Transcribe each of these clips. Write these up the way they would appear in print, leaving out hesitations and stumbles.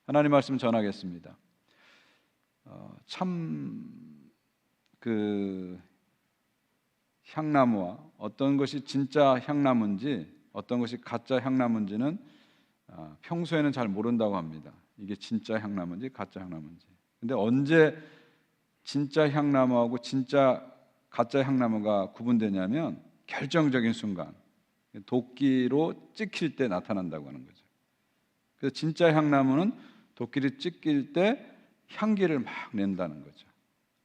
하나님 말씀 전하겠습니다. 참 그 향나무와 어떤 것이 진짜 향나무인지 어떤 것이 가짜 향나무인지는 평소에는 잘 모른다고 합니다. 이게 진짜 향나무인지 가짜 향나무인지. 근데 언제 진짜 향나무하고 진짜 가짜 향나무가 구분되냐면 결정적인 순간, 도끼로 찍힐 때 나타난다고 하는 거죠. 그래서 진짜 향나무는 도끼를 찍힐 때 향기를 막 낸다는 거죠.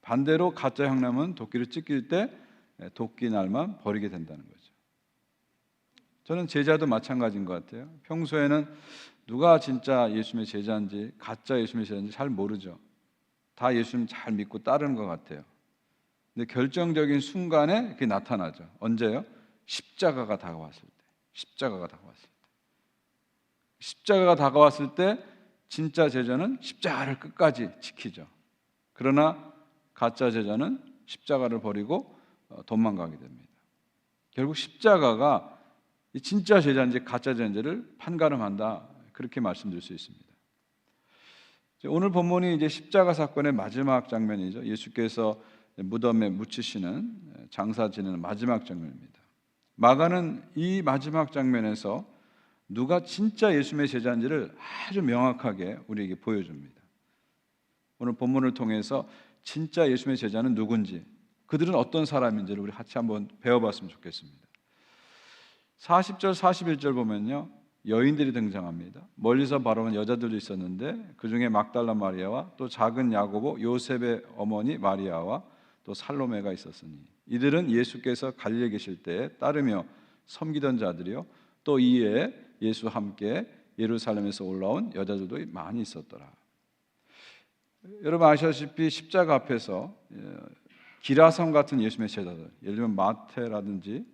반대로 가짜 향나무는 도끼를 찍힐 때 도끼 날만 버리게 된다는 거죠. 저는 제자도 마찬가지인 것 같아요. 평소에는 누가 진짜 예수님의 제자인지 가짜 예수님의 제자인지 잘 모르죠. 다 예수님 잘 믿고 따르는 것 같아요. 근데 결정적인 순간에 그게 나타나죠. 언제요? 십자가가 다가왔을 때. 십자가가 다가왔을 때. 십자가가 다가왔을 때 진짜 제자는 십자가를 끝까지 지키죠. 그러나 가짜 제자는 십자가를 버리고 도망가게 됩니다. 결국 십자가가 진짜 제자인지 가짜 제자인지를 판가름한다, 그렇게 말씀드릴 수 있습니다. 오늘 본문이 이제 십자가 사건의 마지막 장면이죠. 예수께서 무덤에 묻히시는, 장사 지내는 마지막 장면입니다. 마가는 이 마지막 장면에서 누가 진짜 예수님의 제자인지를 아주 명확하게 우리에게 보여줍니다. 오늘 본문을 통해서 진짜 예수님의 제자는 누군지, 그들은 어떤 사람인지를 우리 같이 한번 배워봤으면 좋겠습니다. 40절 41절 보면요, 여인들이 등장합니다. 멀리서 바라본 여자들도 있었는데 그 중에 막달라 마리아와 또 작은 야고보 요셉의 어머니 마리아와 또 살로메가 있었으니 이들은 예수께서 갈릴리에 계실 때에 따르며 섬기던 자들이요, 또 이에 예수와 함께 예루살렘에서 올라온 여자들도 많이 있었더라. 여러분 아시다시피 십자가 앞에서 기라성 같은 예수님의 제자들, 예를 들면 마태라든지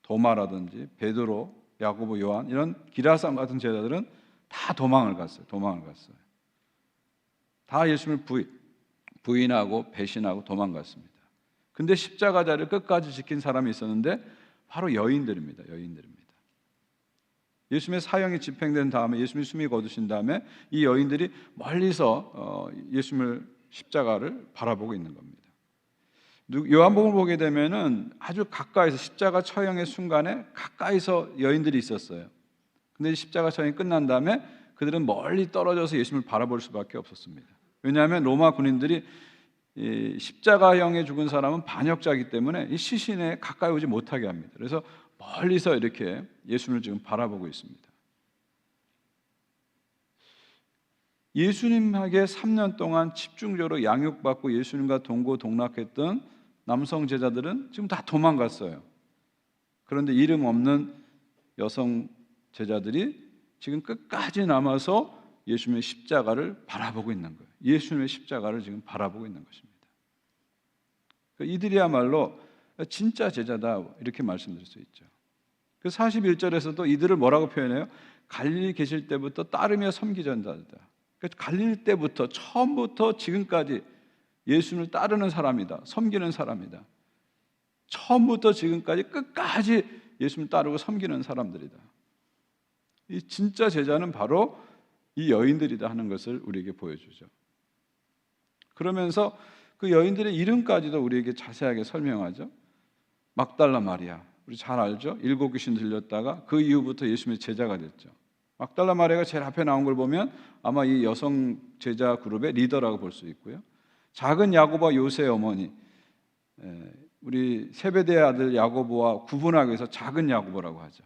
도마라든지 베드로, 야고보, 요한, 이런 기라성 같은 제자들은 다 도망을 갔어요. 다 예수님을 부인하고 배신하고 도망갔습니다. 근데 십자가 자리를 끝까지 지킨 사람이 있었는데 바로 여인들입니다. 예수님의 사형이 집행된 다음에, 예수님이 숨이 거두신 다음에 이 여인들이 멀리서 예수님을, 십자가를 바라보고 있는 겁니다. 요한복음을 보게 되면은 아주 가까이서 십자가 처형의 순간에 가까이서 여인들이 있었어요. 근데 십자가 처형이 끝난 다음에 그들은 멀리 떨어져서 예수님을 바라볼 수밖에 없었습니다. 왜냐하면 로마 군인들이 이 십자가형에 죽은 사람은 반역자이기 때문에 이 시신에 가까이 오지 못하게 합니다. 그래서 멀리서 이렇게 예수님을 지금 바라보고 있습니다. 예수님에게 3년 동안 집중적으로 양육받고 예수님과 동고동락했던 남성 제자들은 지금 다 도망갔어요. 그런데 이름 없는 여성 제자들이 지금 끝까지 남아서 예수님의 십자가를 바라보고 있는 거예요. 예수님의 십자가를 지금 바라보고 있는 것입니다. 이들이야말로 진짜 제자다, 이렇게 말씀드릴 수 있죠. 그 41절에서도 이들을 뭐라고 표현해요? 갈릴리 계실 때부터 따르며 섬기던 자들이다. 갈릴리 때부터, 처음부터 지금까지 예수님을 따르는 사람이다, 섬기는 사람이다. 처음부터 지금까지 끝까지 예수님을 따르고 섬기는 사람들이다. 이 진짜 제자는 바로 이 여인들이다 하는 것을 우리에게 보여주죠. 그러면서 그 여인들의 이름까지도 우리에게 자세하게 설명하죠. 막달라 마리아, 우리 잘 알죠? 7 귀신 들렸다가 그 이후부터 예수님의 제자가 됐죠. 막달라 마리아가 제일 앞에 나온 걸 보면 아마 이 여성 제자 그룹의 리더라고 볼 수 있고요. 작은 야고보와 요새의 어머니, 우리 세베대의 아들 야고보와 구분하기 위해서 작은 야고보라고 하죠.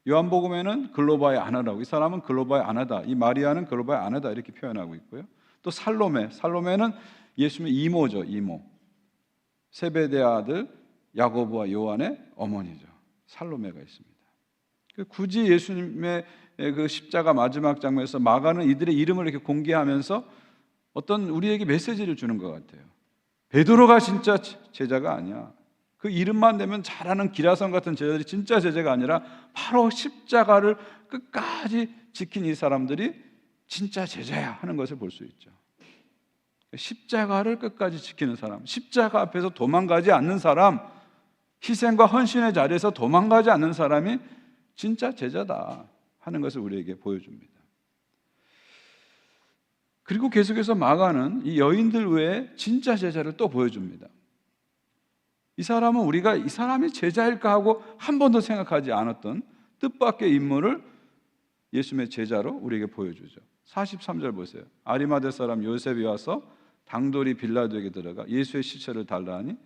요한복음에는 글로바의 아내라고, 이 사람은 글로바의 아내다, 이 마리아는 글로바의 아내다, 이렇게 표현하고 있고요. 또 살로메는 예수님의 이모죠, 이모. 세베대의 아들 야고보와 요한의 어머니죠. 살로메가 있습니다. 굳이 예수님의 그 십자가 마지막 장면에서 마가는 이들의 이름을 이렇게 공개하면서 어떤 우리에게 메시지를 주는 것 같아요. 베드로가 진짜 제자가 아니야. 그 이름만 되면 잘하는 기라성 같은 제자들이 진짜 제자가 아니라 바로 십자가를 끝까지 지킨 이 사람들이 진짜 제자야 하는 것을 볼 수 있죠. 십자가를 끝까지 지키는 사람, 십자가 앞에서 도망가지 않는 사람, 희생과 헌신의 자리에서 도망가지 않는 사람이 진짜 제자다 하는 것을 우리에게 보여줍니다. 그리고 계속해서 마가는 이 여인들 외에 진짜 제자를 또 보여줍니다. 이 사람은 우리가 이 사람이 제자일까 하고 한 번도 생각하지 않았던 뜻밖의 인물을 예수님의 제자로 우리에게 보여주죠. 43절 보세요. 아리마대 사람 요셉이 와서 당돌이 빌라도에게 들어가 예수의 시체를 달라 하니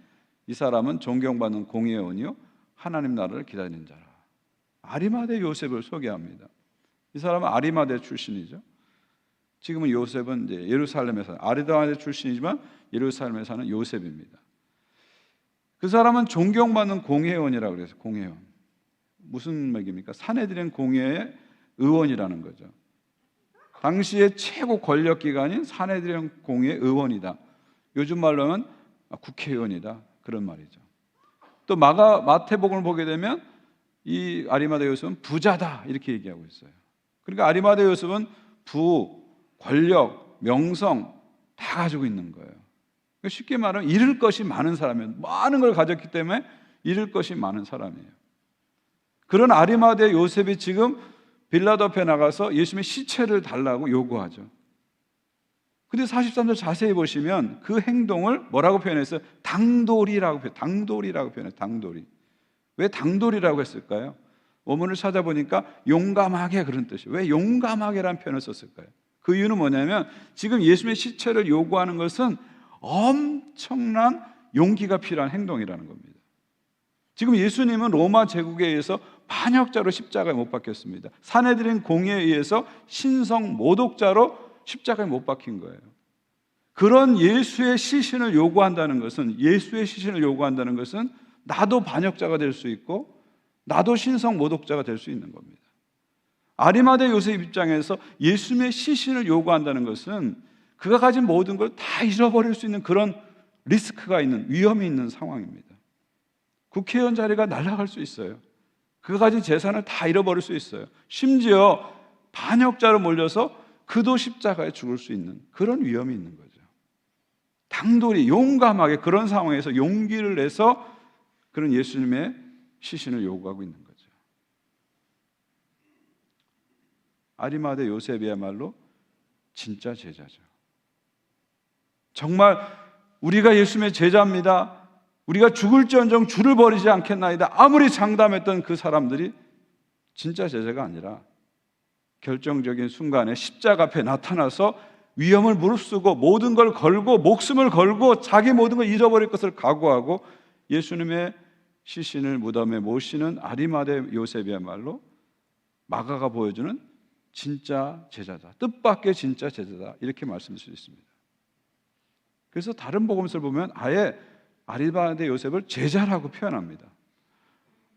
이 사람은 존경받는 공의원이요 하나님 나라를 기다리는 자라. 아리마대 요셉을 소개합니다. 이 사람은 아리마대 출신이죠. 지금은 요셉은 이제 예루살렘에 사는 아리마대 출신이지만 예루살렘에 사는 요셉입니다. 그 사람은 존경받는 공회원이라고 그래서 공회원. 무슨 맥입니까? 산헤드린 공회의 의원이라는 거죠. 당시의 최고 권력기관인 산헤드린 공회의 의원이다. 요즘 말로는 국회의원이다. 그런 말이죠. 또 마태복음을 보게 되면 이 아리마대 요셉은 부자다 이렇게 얘기하고 있어요. 그러니까 아리마대 요셉은 부, 권력, 명성 다 가지고 있는 거예요. 쉽게 말하면 잃을 것이 많은 사람이에요. 많은 걸 가졌기 때문에 잃을 것이 많은 사람이에요. 그런 아리마대 요셉이 지금 빌라도 앞에 나가서 예수님의 시체를 달라고 요구하죠. 근데 43절 자세히 보시면 그 행동을 뭐라고 표현했어요? 당돌이라고 표현해요. 당돌이. 왜 당돌이라고 했을까요? 원문을 찾아보니까 용감하게 그런 뜻이에요. 왜 용감하게라는 표현을 썼을까요? 그 이유는 뭐냐면 지금 예수님의 시체를 요구하는 것은 엄청난 용기가 필요한 행동이라는 겁니다. 지금 예수님은 로마 제국에 의해서 반역자로 십자가에 못 박혔습니다. 산헤드린 공의에 의해서 신성 모독자로 십자가에 못 박힌 거예요. 그런 예수의 시신을 요구한다는 것은 나도 반역자가 될 수 있고 나도 신성 모독자가 될 수 있는 겁니다. 아리마대 요셉 입장에서 예수님의 시신을 요구한다는 것은 그가 가진 모든 걸 다 잃어버릴 수 있는 그런 리스크가 있는 위험이 있는 상황입니다. 국회의원 자리가 날아갈 수 있어요. 그가 가진 재산을 다 잃어버릴 수 있어요. 심지어 반역자로 몰려서 그도 십자가에 죽을 수 있는 그런 위험이 있는 거죠. 당돌이 용감하게 그런 상황에서 용기를 내서 그런 예수님의 시신을 요구하고 있는 거죠. 아리마대 요셉이야말로 진짜 제자죠. 정말 우리가 예수님의 제자입니다. 우리가 죽을지언정 주를 버리지 않겠나이다. 아무리 장담했던 그 사람들이 진짜 제자가 아니라 결정적인 순간에 십자가 앞에 나타나서 위험을 무릅쓰고 모든 걸 걸고 목숨을 걸고 자기 모든 걸 잃어버릴 것을 각오하고 예수님의 시신을 무덤에 모시는 아리마대 요셉이야말로 마가가 보여주는 진짜 제자다. 뜻밖의 진짜 제자다. 이렇게 말씀드릴 수 있습니다. 그래서 다른 복음서를 보면 아예 아리마대 요셉을 제자라고 표현합니다.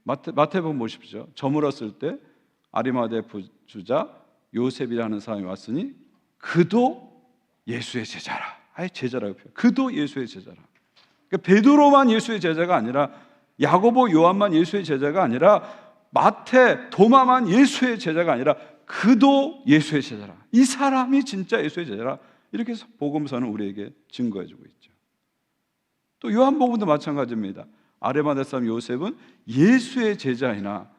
마태복음 보십시오. 저물었을 때 아리마대 부주자 요셉이라는 사람이 왔으니 그도 예수의 제자라. 아예 제자라고 표현. 그도 예수의 제자라. 그러니까 베드로만 예수의 제자가 아니라 야고보, 요한만 예수의 제자가 아니라 마태, 도마만 예수의 제자가 아니라 그도 예수의 제자라. 이 사람이 진짜 예수의 제자라. 이렇게 해서 복음서는 우리에게 증거해주고 있죠. 또 요한복음도 마찬가지입니다. 아리마대 사람 요셉은 예수의 제자이나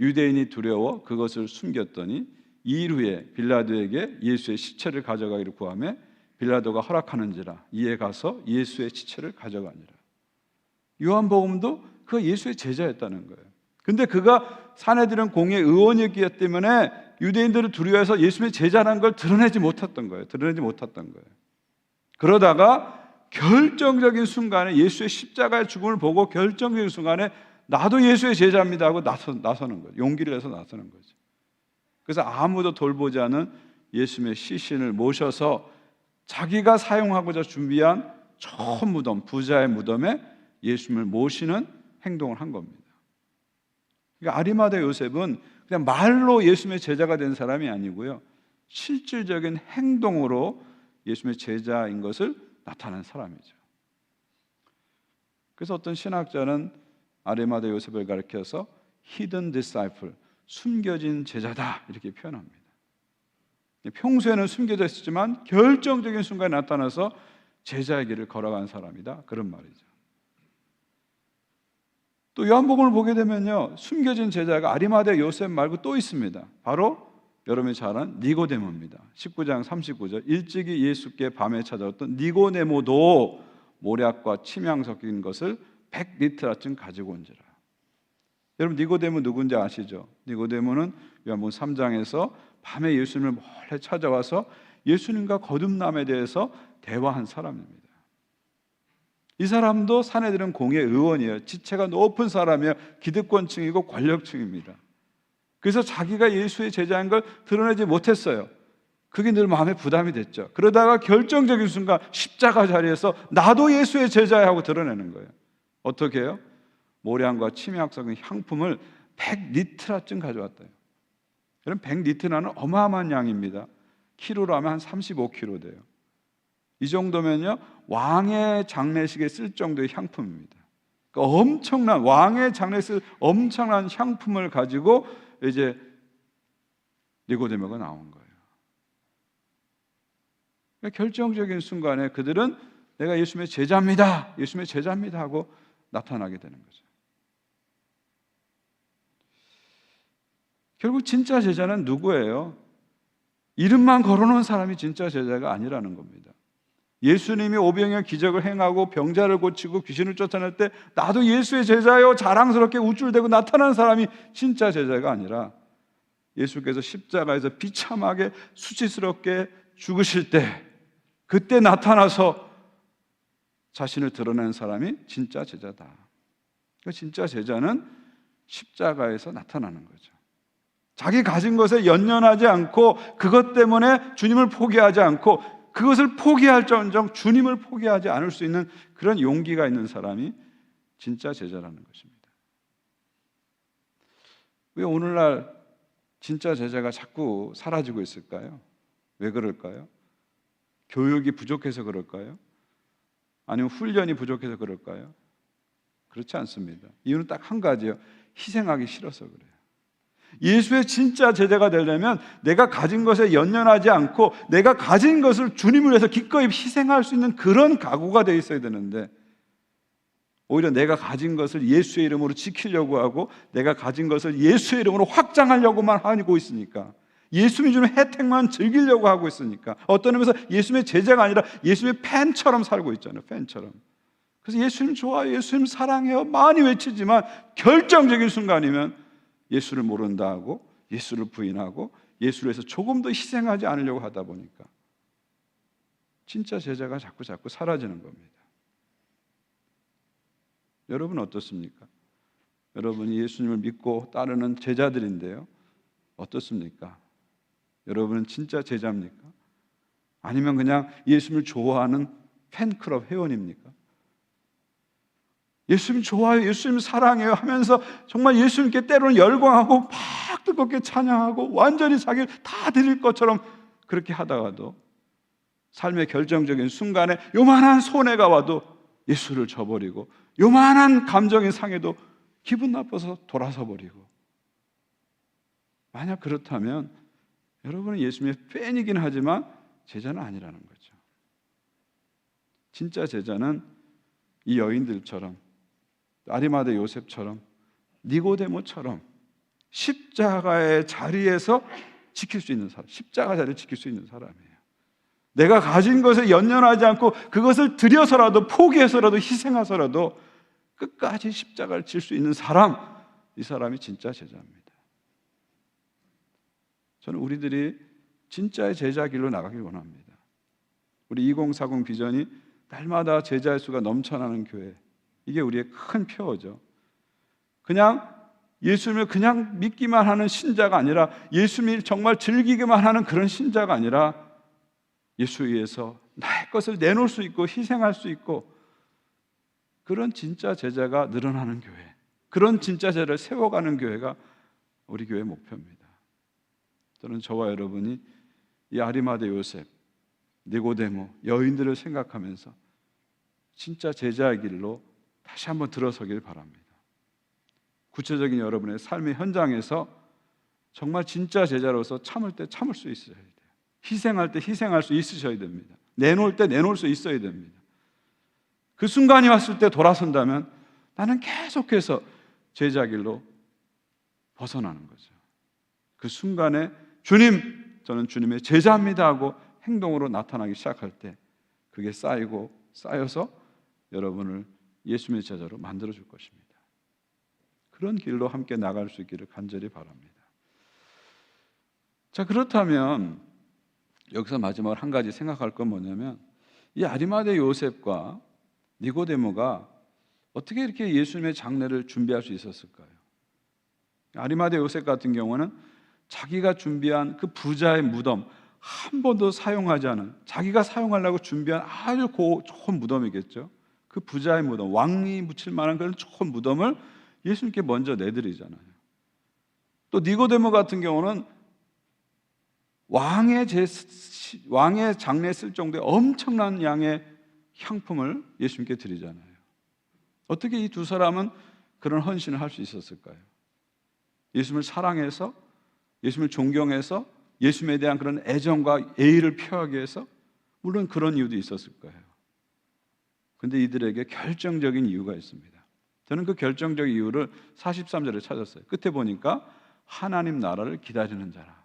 유대인이 두려워 그것을 숨겼더니 2일 후에 빌라도에게 예수의 시체를 가져가기를 구하며 빌라도가 허락하는지라 이에 가서 예수의 시체를 가져가니라. 요한복음도 그가 예수의 제자였다는 거예요. 근데 그가 산헤드린 공의 의원이었기 때문에 유대인들을 두려워해서 예수님의 제자라는 걸 드러내지 못했던 거예요. 그러다가 결정적인 순간에 예수의 십자가의 죽음을 보고 결정적인 순간에 나도 예수의 제자입니다 하고 나서는 거예요. 용기를 내서 나서는 거죠. 그래서 아무도 돌보지 않은 예수님의 시신을 모셔서 자기가 사용하고자 준비한 저 무덤, 부자의 무덤에 예수님을 모시는 행동을 한 겁니다. 그러니까 아리마대 요셉은 그냥 말로 예수님의 제자가 된 사람이 아니고요, 실질적인 행동으로 예수님의 제자인 것을 나타낸 사람이죠. 그래서 어떤 신학자는 아리마대 요셉을 가리켜서 hidden disciple, 숨겨진 제자다 이렇게 표현합니다. 평소에는 숨겨져 있었지만 결정적인 순간에 나타나서 제자의 길을 걸어간 사람이다, 그런 말이죠. 또 요한복음을 보게 되면요, 숨겨진 제자가 아리마대 요셉 말고 또 있습니다. 바로 여러분이 잘 아는 니고데모입니다. 19장 39절 일찍이 예수께 밤에 찾아왔던 니고데모도 모략과 침향 섞인 것을 100리터쯤 가지고 온지라. 여러분 니고데모 누군지 아시죠? 니고데모는 요한복음 3장에서 밤에 예수님을 몰래 찾아와서 예수님과 거듭남에 대해서 대화한 사람입니다. 이 사람도 사내들은 공의 의원이에요. 지체가 높은 사람이에요. 기득권층이고 권력층입니다. 그래서 자기가 예수의 제자인 걸 드러내지 못했어요. 그게 늘 마음에 부담이 됐죠. 그러다가 결정적인 순간 십자가 자리에서 나도 예수의 제자야 하고 드러내는 거예요. 어떻게 해요? 모량과 침향 섞인 향품을 100리터쯤 가져왔대요. 그럼 100리터라는 어마어마한 양입니다. 키로로 하면 한 35kg 돼요. 이 정도면요 왕의 장례식에 쓸 정도의 향품입니다. 그러니까 엄청난 왕의 장례식에 쓸 엄청난 향품을 가지고 이제 니고데모가 나온 거예요. 그러니까 결정적인 순간에 그들은 내가 예수님의 제자입니다, 예수님의 제자입니다 하고 나타나게 되는 거죠. 결국 진짜 제자는 누구예요? 이름만 걸어놓은 사람이 진짜 제자가 아니라는 겁니다. 예수님이 오병이어 기적을 행하고 병자를 고치고 귀신을 쫓아낼 때 나도 예수의 제자요 자랑스럽게 우쭐대고 나타나는 사람이 진짜 제자가 아니라 예수께서 십자가에서 비참하게 수치스럽게 죽으실 때 그때 나타나서 자신을 드러낸 사람이 진짜 제자다. 그 진짜 제자는 십자가에서 나타나는 거죠. 자기 가진 것에 연연하지 않고 그것 때문에 주님을 포기하지 않고 그것을 포기할정정 주님을 포기하지 않을 수 있는 그런 용기가 있는 사람이 진짜 제자라는 것입니다. 왜 오늘날 진짜 제자가 자꾸 사라지고 있을까요? 왜 그럴까요? 교육이 부족해서 그럴까요? 아니면 훈련이 부족해서 그럴까요? 그렇지 않습니다. 이유는 딱 한 가지예요. 희생하기 싫어서 그래요. 예수의 진짜 제자가 되려면 내가 가진 것에 연연하지 않고 내가 가진 것을 주님을 위해서 기꺼이 희생할 수 있는 그런 각오가 되어 있어야 되는데 오히려 내가 가진 것을 예수의 이름으로 지키려고 하고 내가 가진 것을 예수의 이름으로 확장하려고만 하고 있으니까 예수님이 주는 혜택만 즐기려고 하고 있으니까 어떤 의미에서 예수님의 제자가 아니라 예수님의 팬처럼 살고 있잖아요. 팬처럼. 그래서 예수님 좋아요, 예수님 사랑해요 많이 외치지만 결정적인 순간이면 예수를 모른다 하고 예수를 부인하고 예수를 위해서 조금 더 희생하지 않으려고 하다 보니까 진짜 제자가 자꾸 사라지는 겁니다. 여러분 어떻습니까? 여러분이 예수님을 믿고 따르는 제자들인데요. 어떻습니까? 여러분은 진짜 제자입니까? 아니면 그냥 예수님을 좋아하는 팬클럽 회원입니까? 예수님 좋아요, 예수님 사랑해요 하면서 정말 예수님께 때로는 열광하고 막 뜨겁게 찬양하고 완전히 자기를 다 드릴 것처럼 그렇게 하다가도 삶의 결정적인 순간에 요만한 손해가 와도 예수를 저버리고 요만한 감정의 상해도 기분 나빠서 돌아서 버리고 만약 그렇다면 여러분은 예수님의 팬이긴 하지만 제자는 아니라는 거죠. 진짜 제자는 이 여인들처럼 아리마대 요셉처럼 니고데모처럼 십자가의 자리에서 지킬 수 있는 사람, 십자가 자리를 지킬 수 있는 사람이에요. 내가 가진 것에 연연하지 않고 그것을 들여서라도 포기해서라도 희생해서라도 끝까지 십자가를 질 수 있는 사람, 이 사람이 진짜 제자입니다. 저는 우리들이 진짜의 제자 길로 나가길 원합니다. 우리 2040 비전이 날마다 제자의 수가 넘쳐나는 교회, 이게 우리의 큰 표어죠. 그냥 예수님을 그냥 믿기만 하는 신자가 아니라 예수님을 정말 즐기기만 하는 그런 신자가 아니라 예수 위해서 나의 것을 내놓을 수 있고 희생할 수 있고 그런 진짜 제자가 늘어나는 교회, 그런 진짜 제자를 세워가는 교회가 우리 교회의 목표입니다. 저는 저와 여러분이 이 아리마대 요셉, 니고데모, 여인들을 생각하면서 진짜 제자의 길로 다시 한번 들어서길 바랍니다. 구체적인 여러분의 삶의 현장에서 정말 진짜 제자로서 참을 때 참을 수 있어야 돼요. 희생할 때 희생할 수 있으셔야 됩니다. 내놓을 때 내놓을 수 있어야 됩니다. 그 순간이 왔을 때 돌아선다면 나는 계속해서 제자 길로 벗어나는 거죠. 그 순간에 주님, 저는 주님의 제자입니다 하고 행동으로 나타나기 시작할 때 그게 쌓여서 여러분을 예수님의 제자로 만들어줄 것입니다. 그런 길로 함께 나갈 수 있기를 간절히 바랍니다. 자, 그렇다면 여기서 마지막으로 한 가지 생각할 건 뭐냐면, 이 아리마대 요셉과 니고데모가 어떻게 이렇게 예수님의 장례를 준비할 수 있었을까요? 아리마대 요셉 같은 경우는 자기가 준비한 그 부자의 무덤, 한 번도 사용하지 않은, 자기가 사용하려고 준비한 아주 좋은 무덤이겠죠. 그 부자의 무덤, 왕이 묻힐 만한 그런 좋은 무덤을 예수님께 먼저 내드리잖아요. 또 니고데모 같은 경우는 왕의 장례에 쓸 정도의 엄청난 양의 향품을 예수님께 드리잖아요. 어떻게 이 두 사람은 그런 헌신을 할 수 있었을까요? 예수님을 사랑해서, 예수님을 존경해서 예수님에 대한 그런 애정과 예의를 표하기 위해서? 물론 그런 이유도 있었을 거예요. 그런데 이들에게 결정적인 이유가 있습니다. 저는 그 결정적 이유를 43절에 찾았어요. 끝에 보니까 하나님 나라를 기다리는 자라.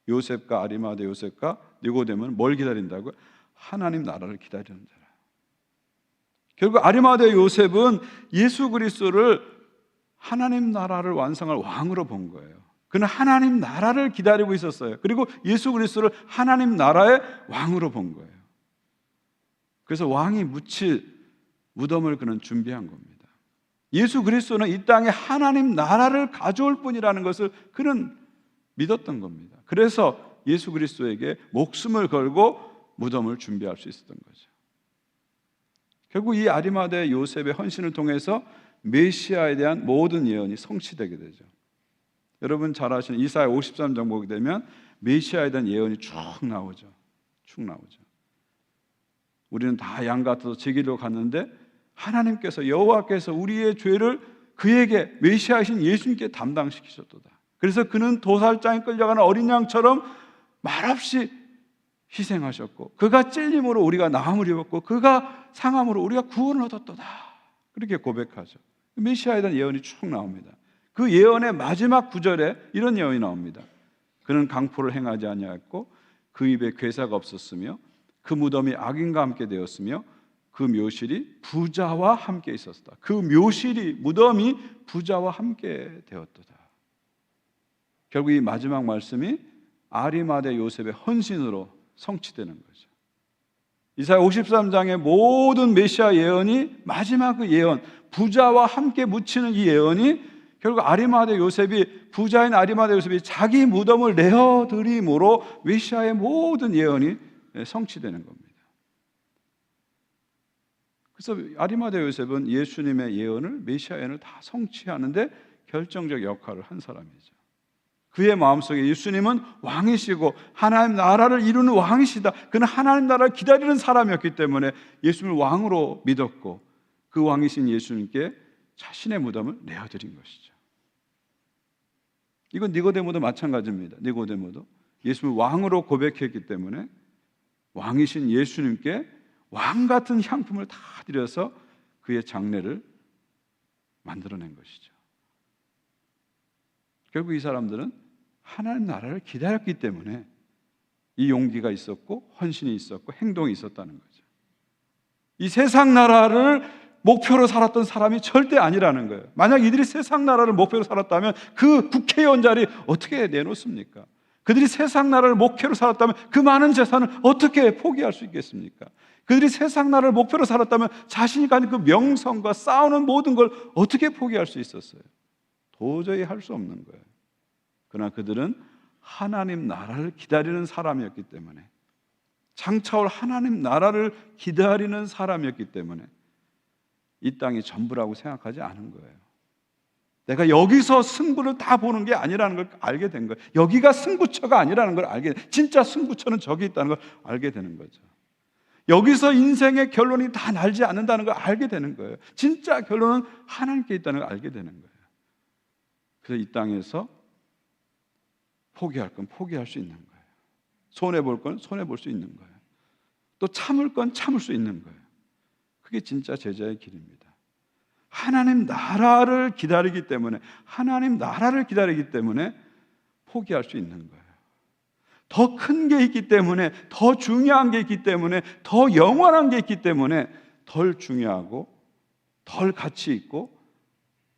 요셉과 아리마대 요셉과 니고데모는 뭘 기다린다고요? 하나님 나라를 기다리는 자라. 결국 아리마대 요셉은 예수 그리스도를 하나님 나라를 완성할 왕으로 본 거예요. 그는 하나님 나라를 기다리고 있었어요. 그리고 예수 그리스도를 하나님 나라의 왕으로 본 거예요. 그래서 왕이 묻힐 무덤을 그는 준비한 겁니다. 예수 그리스도는 이 땅에 하나님 나라를 가져올 뿐이라는 것을 그는 믿었던 겁니다. 그래서 예수 그리스도에게 목숨을 걸고 무덤을 준비할 수 있었던 거죠. 결국 이 아리마대 요셉의 헌신을 통해서 메시아에 대한 모든 예언이 성취되게 되죠. 여러분 잘 아시는 이사야 53장 보게 되면 메시아에 대한 예언이 쭉 나오죠. 우리는 다 양 같아서 제 길로 갔는데 하나님께서, 여호와께서 우리의 죄를 그에게, 메시아이신 예수님께 담당시키셨도다. 그래서 그는 도살장에 끌려가는 어린 양처럼 말없이 희생하셨고, 그가 찔림으로 우리가 나음을 입었고, 그가 상함으로 우리가 구원을 얻었도다. 그렇게 고백하죠. 메시아에 대한 예언이 쭉 나옵니다. 그 예언의 마지막 구절에 이런 예언이 나옵니다. 그는 강포를 행하지 아니하였고 그 입에 괴사가 없었으며 그 무덤이 악인과 함께 되었으며 그 묘실이 부자와 함께 있었다. 그 묘실이, 무덤이 부자와 함께 되었도다. 결국 이 마지막 말씀이 아리마대 요셉의 헌신으로 성취되는 거죠. 이사야 53장의 모든 메시아 예언이, 마지막 그 예언, 부자와 함께 묻히는 이 예언이 결국 아리마대 요셉이, 부자인 아리마대 요셉이 자기 무덤을 내어드림으로 메시아의 모든 예언이 성취되는 겁니다. 그래서 아리마대 요셉은 예수님의 예언을, 메시아 예언을 다 성취하는데 결정적 역할을 한 사람이죠. 그의 마음속에 예수님은 왕이시고 하나님 나라를 이루는 왕이시다. 그는 하나님 나라를 기다리는 사람이었기 때문에 예수님을 왕으로 믿었고, 그 왕이신 예수님께 자신의 무덤을 내어드린 것이죠. 이건 니고데모도 마찬가지입니다. 니고데모도 예수님을 왕으로 고백했기 때문에 왕이신 예수님께 왕 같은 향품을 다 드려서 그의 장례를 만들어낸 것이죠. 결국 이 사람들은 하나님 나라를 기다렸기 때문에 이 용기가 있었고 헌신이 있었고 행동이 있었다는 거죠. 이 세상 나라를 목표로 살았던 사람이 절대 아니라는 거예요. 만약 이들이 세상 나라를 목표로 살았다면 그 국회의원 자리 어떻게 내놓습니까? 그들이 세상 나라를 목표로 살았다면 그 많은 재산을 어떻게 포기할 수 있겠습니까? 그들이 세상 나라를 목표로 살았다면 자신이 가진 그 명성과 싸우는 모든 걸 어떻게 포기할 수 있었어요? 도저히 할 수 없는 거예요. 그러나 그들은 하나님 나라를 기다리는 사람이었기 때문에, 장차올 하나님 나라를 기다리는 사람이었기 때문에 이 땅이 전부라고 생각하지 않은 거예요. 내가 여기서 승부를 다 보는 게 아니라는 걸 알게 된 거예요. 여기가 승부처가 아니라는 걸 알게, 진짜 승부처는 저기 있다는 걸 알게 되는 거죠. 여기서 인생의 결론이 다 날지 않는다는 걸 알게 되는 거예요. 진짜 결론은 하나님께 있다는 걸 알게 되는 거예요. 그래서 이 땅에서 포기할 건 포기할 수 있는 거예요. 손해볼 건 손해볼 수 있는 거예요. 또 참을 건 참을 수 있는 거예요. 그게 진짜 제자의 길입니다. 하나님 나라를 기다리기 때문에, 하나님 나라를 기다리기 때문에 포기할 수 있는 거예요. 더 큰 게 있기 때문에, 더 중요한 게 있기 때문에, 더 영원한 게 있기 때문에 덜 중요하고 덜 가치 있고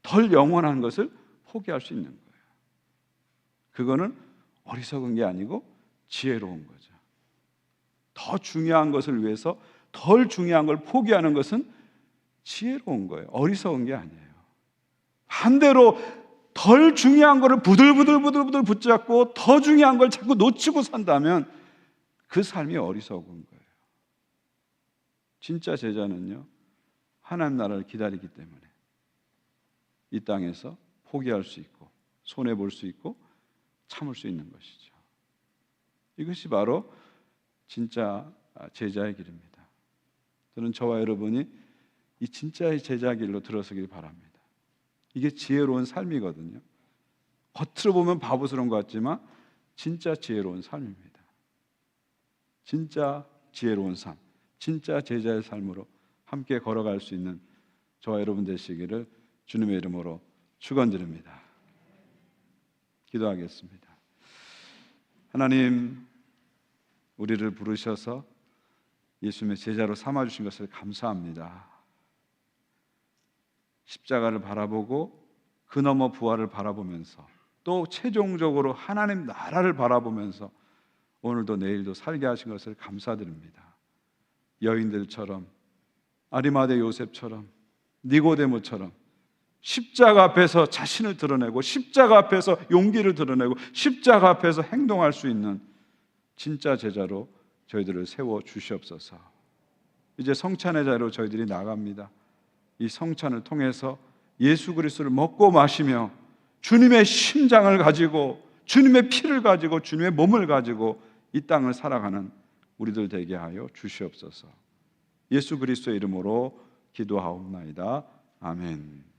덜 영원한 것을 포기할 수 있는 거예요. 그거는 어리석은 게 아니고 지혜로운 거죠. 더 중요한 것을 위해서 덜 중요한 걸 포기하는 것은 지혜로운 거예요. 어리석은 게 아니에요. 반대로 덜 중요한 거를 부들부들 붙잡고 더 중요한 걸 자꾸 놓치고 산다면 그 삶이 어리석은 거예요. 진짜 제자는요, 하나님 나라를 기다리기 때문에 이 땅에서 포기할 수 있고 손해볼 수 있고 참을 수 있는 것이죠. 이것이 바로 진짜 제자의 길입니다. 저는 저와 여러분이 이 진짜의 제자 길로 들어서길 바랍니다. 이게 지혜로운 삶이거든요. 겉으로 보면 바보스러운 것 같지만 진짜 지혜로운 삶입니다. 진짜 지혜로운 삶, 진짜 제자의 삶으로 함께 걸어갈 수 있는 저와 여러분 되시기를 주님의 이름으로 축원드립니다. 기도하겠습니다. 하나님, 우리를 부르셔서 예수님의 제자로 삼아주신 것을 감사합니다. 십자가를 바라보고 그 너머 부활을 바라보면서 또 최종적으로 하나님 나라를 바라보면서 오늘도 내일도 살게 하신 것을 감사드립니다. 여인들처럼, 아리마대 요셉처럼, 니고데모처럼 십자가 앞에서 자신을 드러내고 십자가 앞에서 용기를 드러내고 십자가 앞에서 행동할 수 있는 진짜 제자로 저희들을 세워 주시옵소서. 이제 성찬의 자리로 저희들이 나갑니다. 이 성찬을 통해서 예수 그리스도를 먹고 마시며 주님의 심장을 가지고 주님의 피를 가지고 주님의 몸을 가지고 이 땅을 살아가는 우리들 되게 하여 주시옵소서. 예수 그리스도의 이름으로 기도하옵나이다. 아멘.